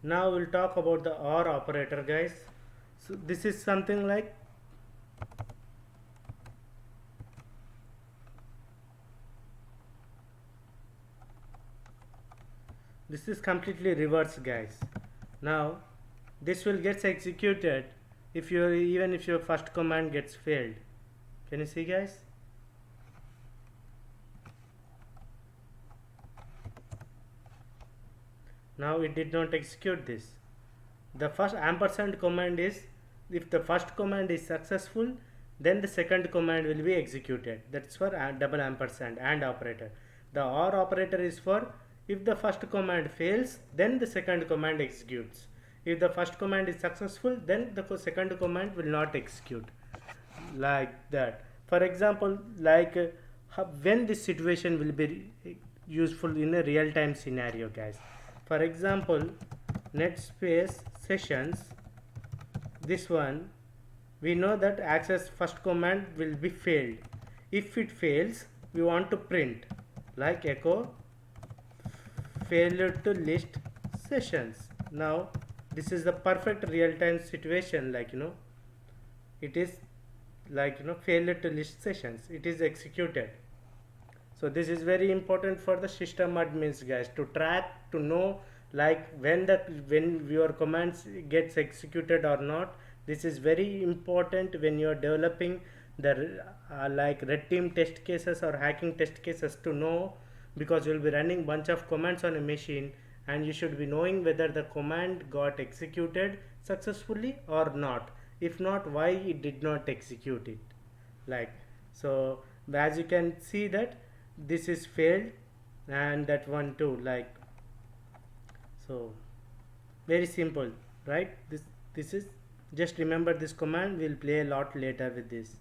Now we'll talk about the OR operator, guys. So this is something like this is completely reverse, guys. Now this will get executed if you even if your first command gets failed. Can you see, guys? Now it did not execute this. The first ampersand command is, if the first command is successful, then the second command will be executed. That's for double ampersand and operator. The OR operator is for, if the first command fails, then the second command executes. If the first command is successful, then the second command will not execute, like that. For example, like when this situation will be useful in a real-time scenario, guys. For example, net space sessions, this one, we know that access first command will be failed. If it fails, we want to print like echo failure to list sessions. Now this is the perfect real-time situation, like it is like failure to list sessions, it is executed. So this is very important for the system admins, guys, to track, to know like when your commands gets executed or not. This is very important when you are developing the like red team test cases or hacking test cases, to know, because you will be running bunch of commands on a machine, and you should be knowing whether the command got executed successfully or not. If not, why it did not execute it, like so. As you can see that this is failed, and that one too, like so. Very simple, right? This is, just remember this command. We'll play a lot later with this.